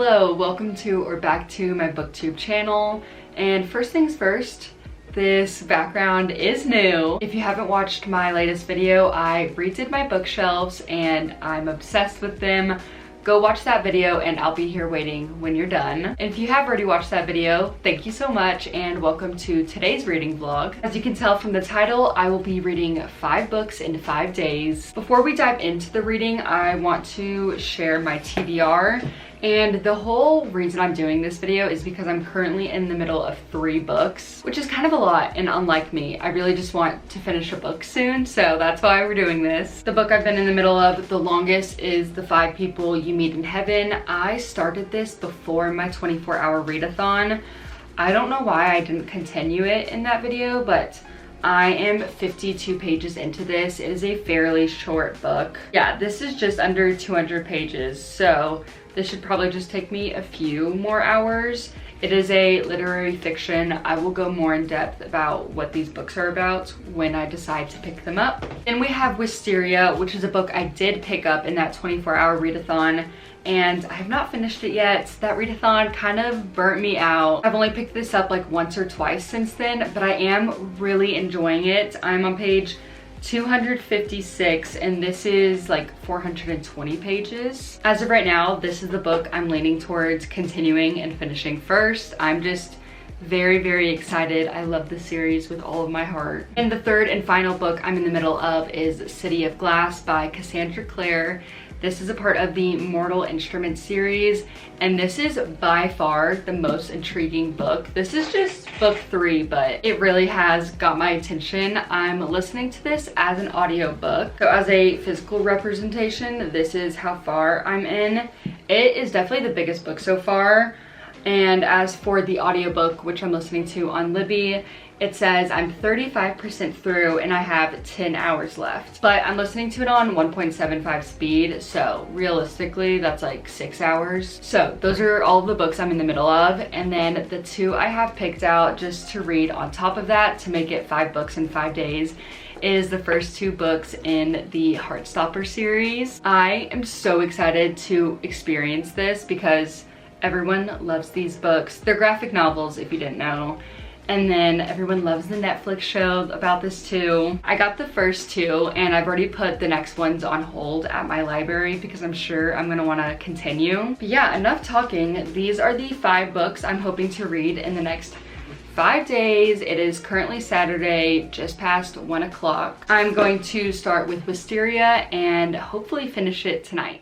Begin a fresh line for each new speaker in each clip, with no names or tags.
Hello, welcome to or back to my booktube channel. And first things first, this background is new. If you haven't watched my latest video, I redid my bookshelves and I'm obsessed with them. Go watch that video and I'll be here waiting when you're done. And if you have already watched that video, thank you so much and welcome to today's reading vlog. As you can tell from the title, I will be reading 5 books in 5 days. Before we dive into the reading, I want to share my TBR. And the whole reason I'm doing this video is because I'm currently in the middle of 3 books, which is kind of a lot, and unlike me, I really just want to finish a book soon, so that's why we're doing this. The book I've been in the middle of the longest is The 5 People You Meet in Heaven. I started this before my 24-hour readathon. I don't know why I didn't continue it in that video, but I am 52 pages into this. It is a fairly short book. Yeah, this is just under 200 pages, so this should probably just take me a few more hours. It is a literary fiction. I will go more in depth about what these books are about when I decide to pick them up. Then we have Wisteria, which is a book I did pick up in that 24-hour readathon, and I have not finished it yet. That readathon kind of burnt me out. I've only picked this up like once or twice since then, but I am really enjoying it. I'm on page 256 and this is like 420 pages. As of right now, this is the book I'm leaning towards continuing and finishing first. I'm just very excited. I love this series with all of my heart. And the third and final book I'm in the middle of is City of Glass by Cassandra Clare. This is a part of the Mortal Instruments series, and this is by far the most intriguing book. This is just book 3, but it really has got my attention. I'm listening to this as an audiobook. So as a physical representation, this is how far I'm in. It is definitely the biggest book so far. And as for the audiobook, which I'm listening to on Libby, it says I'm 35% through and I have 10 hours left. But I'm listening to it on 1.75 speed, so realistically that's like 6 hours. So those are all the books I'm in the middle of, and then the 2 I have picked out just to read on top of that to make it 5 books in 5 days is the first 2 books in the Heartstopper series. I am so excited to experience this because everyone loves these books. They're graphic novels, if you didn't know. And then everyone loves the Netflix show about this too. I got the first 2 and I've already put the next ones on hold at my library because I'm sure I'm gonna wanna continue. But yeah, enough talking. These are the 5 books I'm hoping to read in the next 5 days. It is currently Saturday, just past 1 o'clock. I'm going to start with Wisteria and hopefully finish it tonight.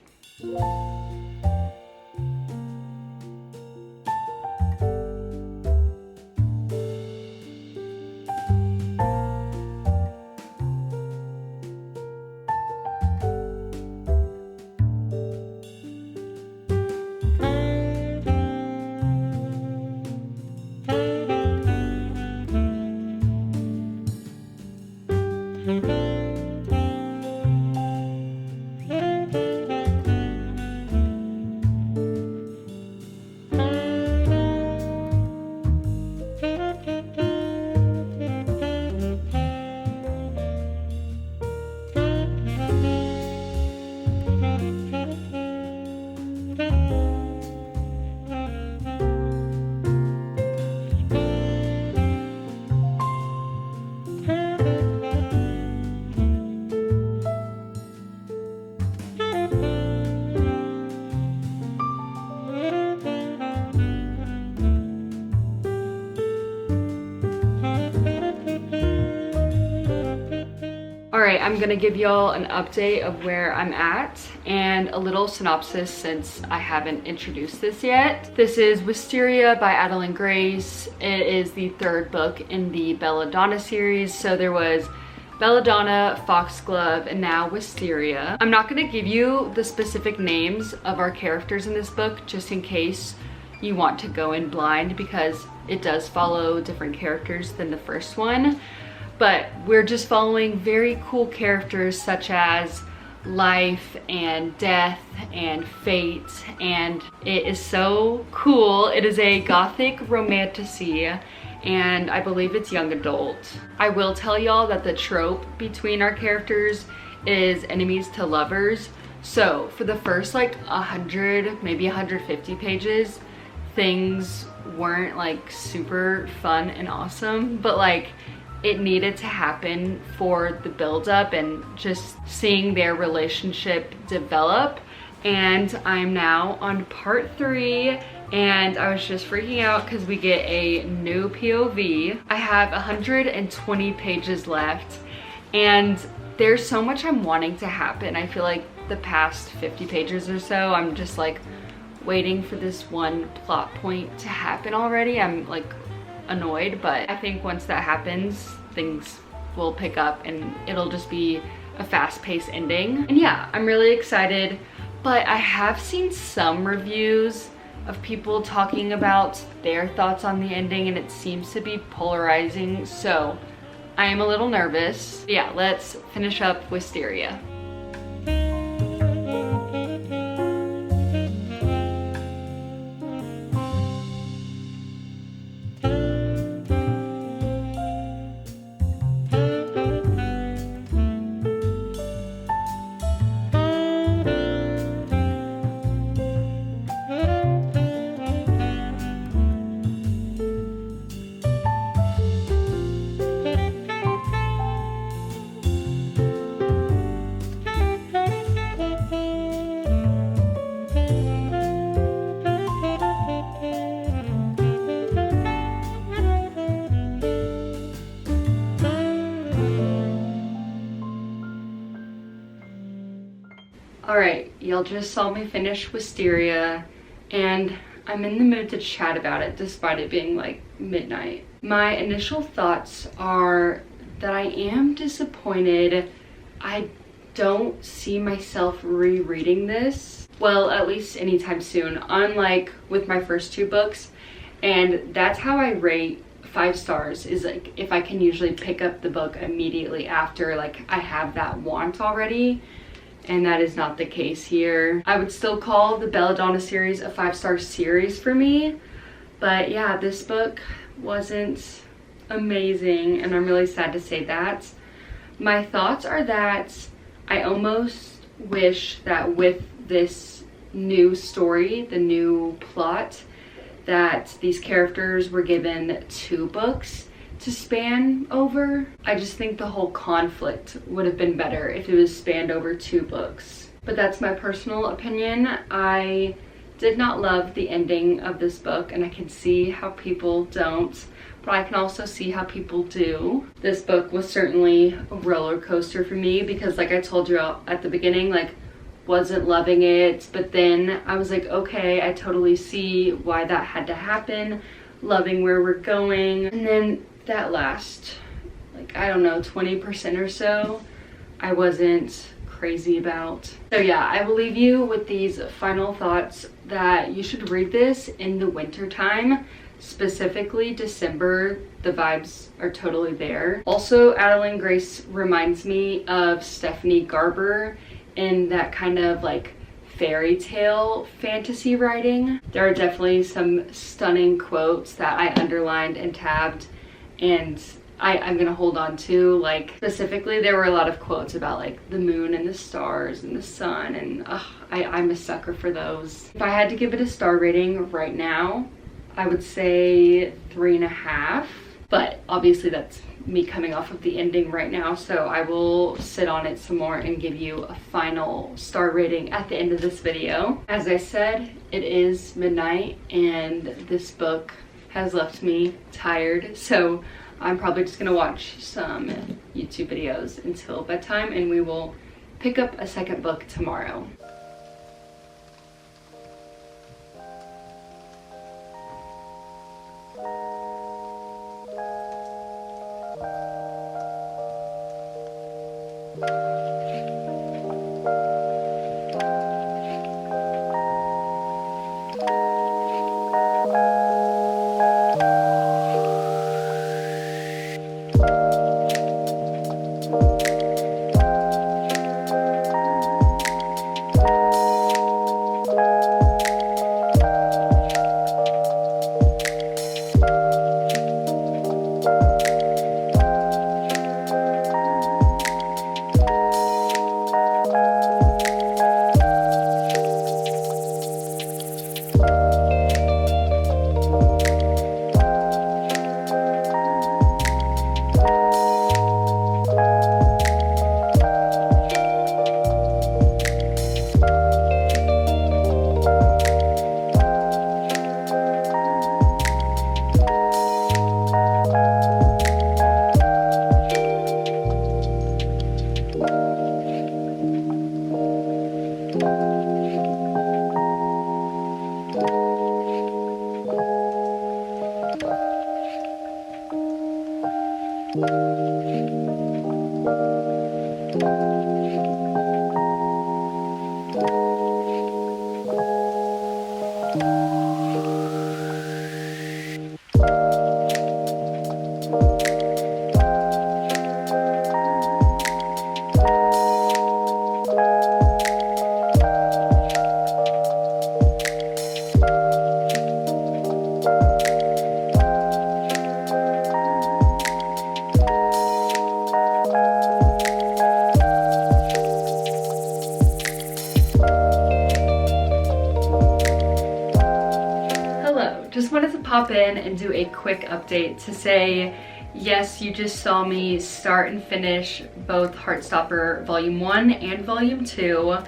Alright, I'm gonna give y'all an update of where I'm at and a little synopsis since I haven't introduced this yet. This is Wisteria by Adeline Grace. It is the 3rd book in the Belladonna series. So there was Belladonna, Foxglove, and now Wisteria. I'm not gonna give you the specific names of our characters in this book just in case you want to go in blind because it does follow different characters than the first one. But we're just following very cool characters such as life and death and fate, and it is so cool. It is a gothic romantasy and I believe it's young adult. I will tell y'all that the trope between our characters is enemies to lovers. So for the first like 100, maybe 150 pages, things weren't like super fun and awesome, but like it needed to happen for the build-up and just seeing their relationship develop. And I'm now on part 3, and I was just freaking out because we get a new POV. I have 120 pages left, and there's so much I'm wanting to happen. I feel like the past 50 pages or so, I'm just like waiting for this one plot point to happen already. I'm like annoyed, but I think once that happens, things will pick up and it'll just be a fast-paced ending. And yeah, I'm really excited, but I have seen some reviews of people talking about their thoughts on the ending, and it seems to be polarizing, so I am a little nervous. But yeah, let's finish up Wisteria. Alright, y'all just saw me finish Wisteria, and I'm in the mood to chat about it despite it being like midnight. My initial thoughts are that I am disappointed. I don't see myself rereading this, well, at least anytime soon, unlike with my first 2 books. And that's how I rate 5 stars, is like if I can usually pick up the book immediately after like I have that want already. And that is not the case here. I would still call the Belladonna series a 5-star series for me, but yeah, this book wasn't amazing, and I'm really sad to say that. My thoughts are that I almost wish that with this new story, the new plot, that these characters were given 2 books to span over. I just think the whole conflict would have been better if it was spanned over 2 books. But that's my personal opinion. I did not love the ending of this book, and I can see how people don't, but I can also see how people do. This book was certainly a roller coaster for me because, like I told you at the beginning, like wasn't loving it, but then I was like, okay, I totally see why that had to happen, loving where we're going. And then that last, like, I don't know, 20% or so, I wasn't crazy about. So yeah, I will leave you with these final thoughts that you should read this in the winter time, specifically December. The vibes are totally there. Also, Adeline Grace reminds me of Stephanie Garber in that kind of like fairy tale fantasy writing. There are definitely some stunning quotes that I underlined and tabbed, and I'm gonna hold on to. Like specifically, there were a lot of quotes about like the moon and the stars and the sun, and I'm a sucker for those. If I had to give it a star rating right now, I would say 3.5, but obviously that's me coming off of the ending right now, so I will sit on it some more and give you a final star rating at the end of this video. As I said, it is midnight and this book has left me tired, so I'm probably just gonna watch some YouTube videos until bedtime, and we will pick up a second book tomorrow. Just wanted to pop in and do a quick update to say, yes, you just saw me start and finish both Heartstopper Volume 1 and Volume 2.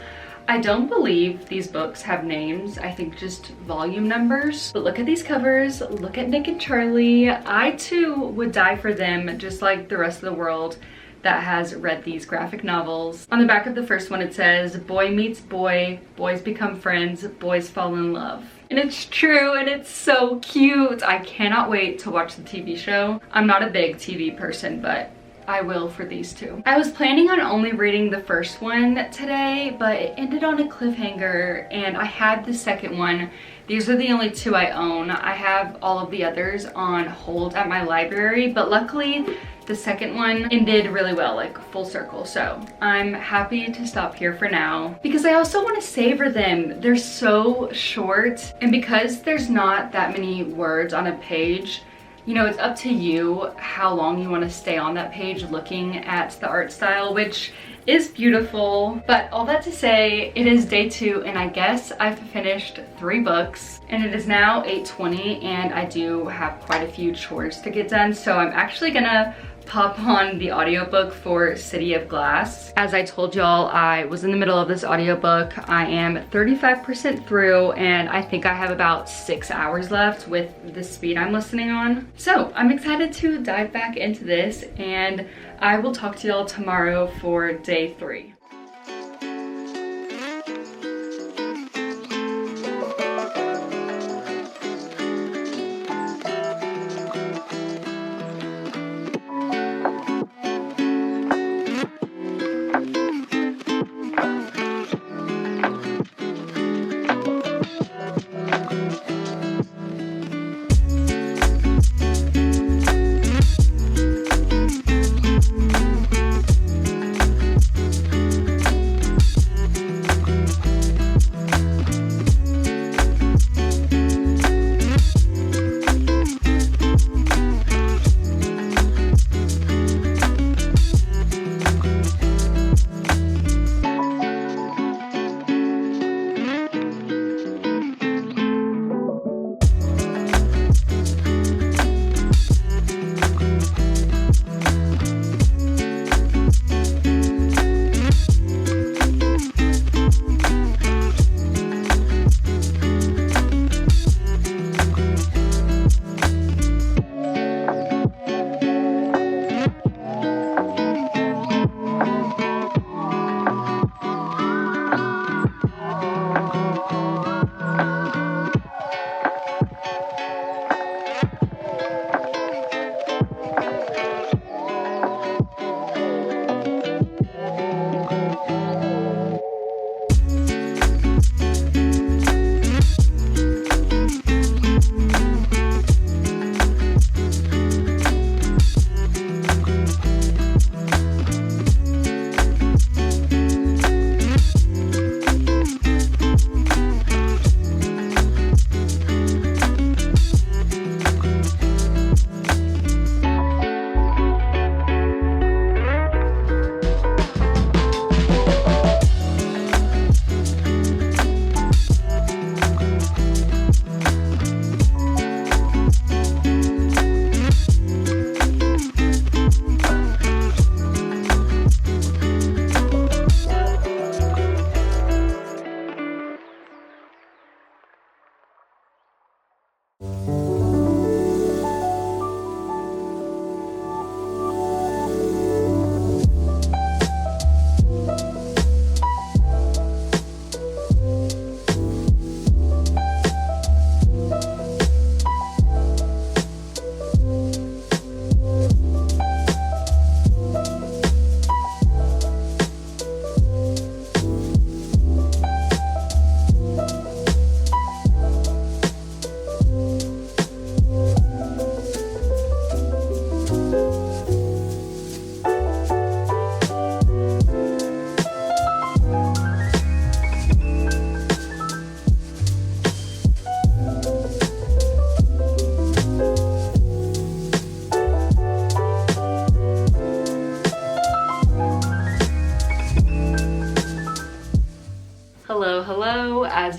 I don't believe these books have names, I think just volume numbers. But look at these covers, look at Nick and Charlie. I too would die for them, just like the rest of the world that has read these graphic novels. On the back of the first one it says, boy meets boy, boys become friends, boys fall in love. And it's true, and it's so cute. I cannot wait to watch the TV show. I'm not a big TV person, but I will for these two. I was planning on only reading the first one today, but it ended on a cliffhanger, and I had the second one. These are the only two I own. I have all of the others on hold at my library, but luckily the second one ended really well, like full circle. So I'm happy to stop here for now because I also want to savor them. They're so short, and because there's not that many words on a page, you know, it's up to you how long you want to stay on that page looking at the art style, which is beautiful. But all that to say, it is day 2 and I guess I've finished 3 books, and it is now 8:20 and I do have quite a few chores to get done. So I'm actually gonna pop on the audiobook for City of Glass. As I told y'all, I was in the middle of this audiobook. I am 35% through and I think I have about 6 hours left with the speed I'm listening on. So I'm excited to dive back into this, and I will talk to y'all tomorrow for day 3.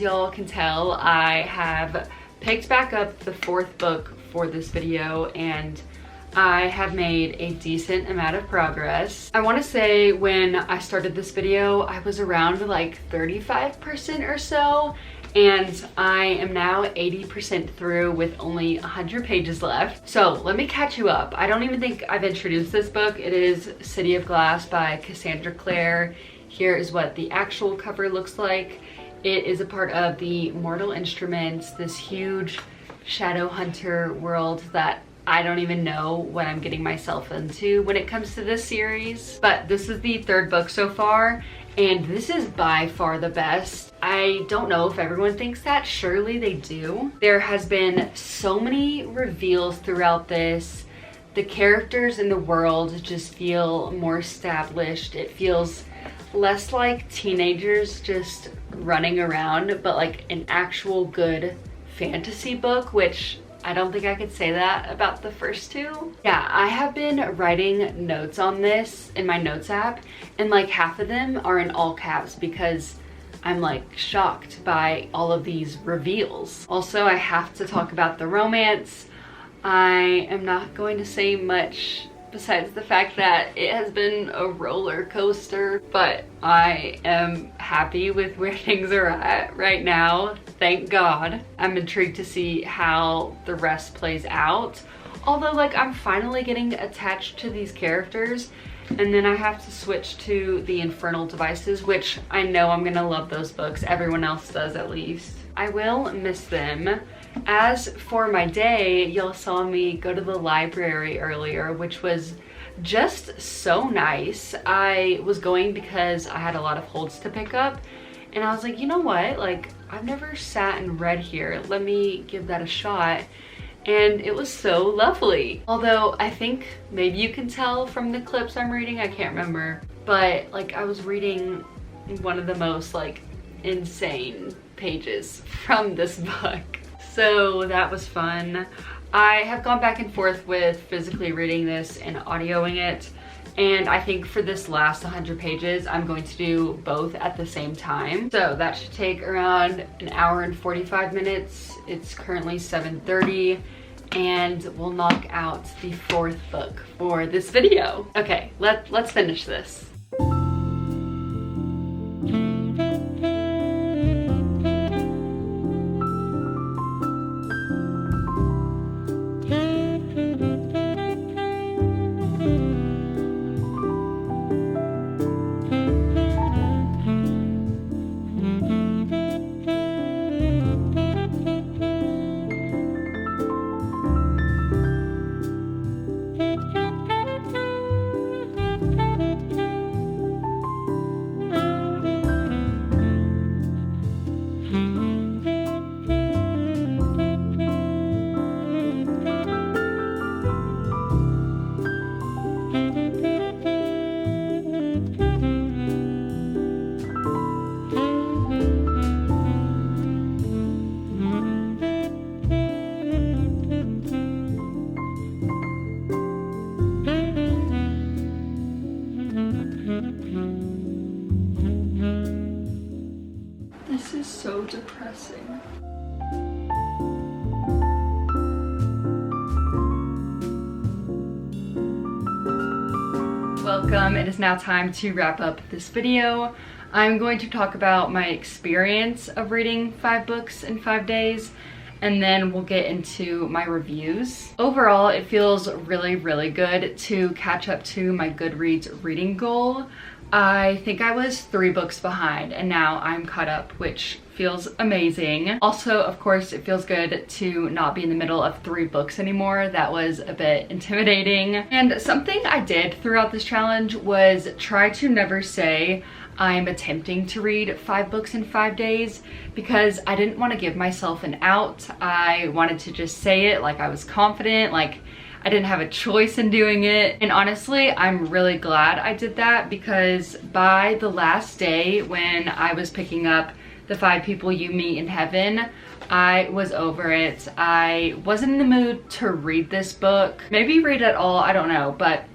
y'all can tell, I have picked back up the 4th book for this video, and I have made a decent amount of progress. I want to say when I started this video, I was around like 35% or so, and I am now 80% through with only 100 pages left. So let me catch you up. I don't even think I've introduced this book. It is City of Glass by Cassandra Clare. Here is what the actual cover looks like. It is a part of the Mortal Instruments, this huge shadow hunter world that I don't even know what I'm getting myself into when it comes to this series. But this is the 3rd book so far, and this is by far the best. I don't know if everyone thinks that. Surely they do. There has been so many reveals throughout this. The characters in the world just feel more established. It feels less like teenagers just running around, but like an actual good fantasy book, which I don't think I could say that about the first 2. Yeah, I have been writing notes on this in my notes app, and like half of them are in all caps because I'm like shocked by all of these reveals. Also, I have to talk about the romance. I am not going to say much besides the fact that it has been a roller coaster, but I am happy with where things are at right now. Thank God. I'm intrigued to see how the rest plays out. Although like I'm finally getting attached to these characters, and then I have to switch to the Infernal Devices, which I know I'm gonna love those books. Everyone else does at least. I will miss them. As for my day, y'all saw me go to the library earlier, which was just so nice. I was going because I had a lot of holds to pick up, and I was like, you know what? Like, I've never sat and read here. Let me give that a shot. And it was so lovely. Although I think maybe you can tell from the clips I'm reading, I can't remember. But like I was reading one of the most like insane pages from this book. So that was fun. I have gone back and forth with physically reading this and audioing it. And I think for this last 100 pages, I'm going to do both at the same time. So that should take around an hour and 45 minutes. It's currently 7:30, and we'll knock out the 4th book for this video. Okay, let's finish this. This is so depressing. Welcome. It is now time to wrap up this video. I'm going to talk about my experience of reading 5 books in 5 days, and then we'll get into my reviews. Overall, it feels really, really good to catch up to my Goodreads reading goal. I think I was 3 books behind, and now I'm caught up, which feels amazing. Also, of course, it feels good to not be in the middle of 3 books anymore. That was a bit intimidating. And something I did throughout this challenge was try to never say I'm attempting to read 5 books in 5 days, because I didn't want to give myself an out. I wanted to just say it like I was confident, like I didn't have a choice in doing it. And honestly, I'm really glad I did that, because by the last day when I was picking up The 5 People You Meet in Heaven, I was over it. I wasn't in the mood to read this book. Maybe read at all, I don't know, but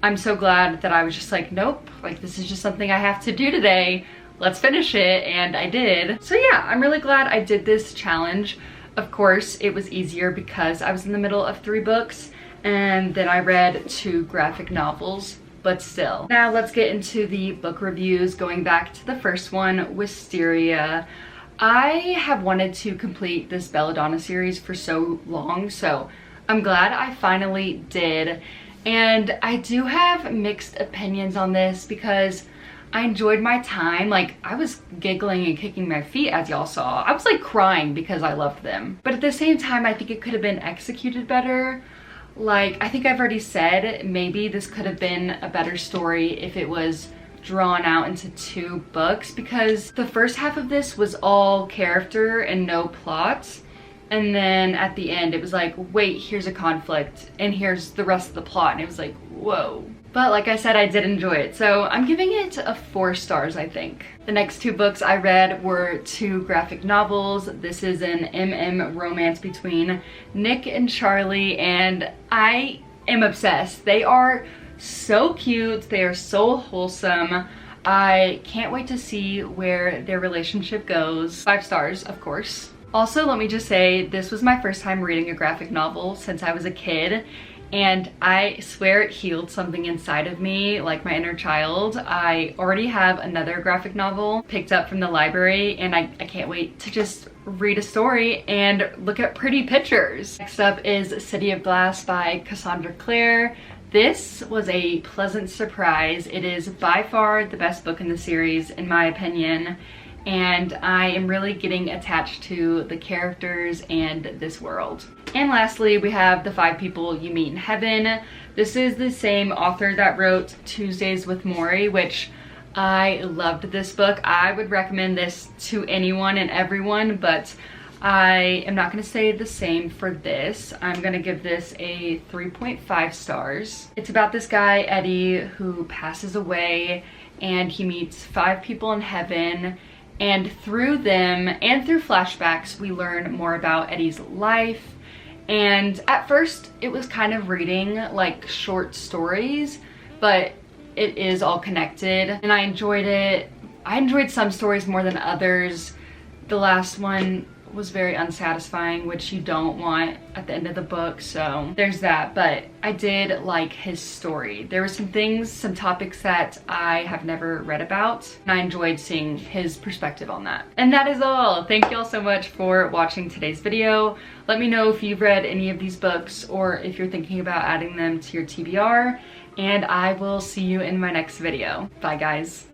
I'm so glad that I was just like, nope, like this is just something I have to do today. let's finish it, and I did. So yeah, I'm really glad I did this challenge. Of course, it was easier because I was in the middle of 3 books, and then I read 2 graphic novels, but still. Now let's get into the book reviews, going back to the first one, Wisteria. I have wanted to complete this Belladonna series for so long, so I'm glad I finally did. And I do have mixed opinions on this because I enjoyed my time. Like, I was giggling and kicking my feet, as y'all saw. I was like crying because I loved them. But at the same time, I think it could have been executed better. Like, I think I've already said, maybe this could have been a better story if it was drawn out into 2 books, because the first half of this was all character and no plot. And then at the end, it was like, wait, here's a conflict and here's the rest of the plot. And it was like, whoa. But like I said, I did enjoy it. So I'm giving it a 4 stars, I think. The next 2 books I read were 2 graphic novels. This is an MM romance between Nick and Charlie, and I am obsessed. They are so cute. They are so wholesome. I can't wait to see where their relationship goes. 5 stars, of course. Also, let me just say, this was my first time reading a graphic novel since I was a kid, and I swear it healed something inside of me, like my inner child. I already have another graphic novel picked up from the library, and I can't wait to just read a story and look at pretty pictures. Next up is City of Glass by Cassandra Clare. This was a pleasant surprise. It is by far the best book in the series, in my opinion, and I am really getting attached to the characters and this world. And lastly, we have The 5 People You Meet in Heaven. This is the same author that wrote Tuesdays with Morrie, which I loved this book. I would recommend this to anyone and everyone, but I am not going to say the same for this. I'm going to give this a 3.5 stars. It's about this guy, Eddie, who passes away, and he meets 5 people in heaven. And through them and through flashbacks, we learn more about Eddie's life. And at first, it was kind of reading like short stories, but it is all connected. And I enjoyed it. I enjoyed some stories more than others. The last one was very unsatisfying, which you don't want at the end of the book, so there's that. But I did like his story. There were some things, some topics that I have never read about, and I enjoyed seeing his perspective on that. And that is all. Thank you all so much for watching today's video. Let me know if you've read any of these books or if you're thinking about adding them to your TBR, and I will see you in my next video. Bye guys.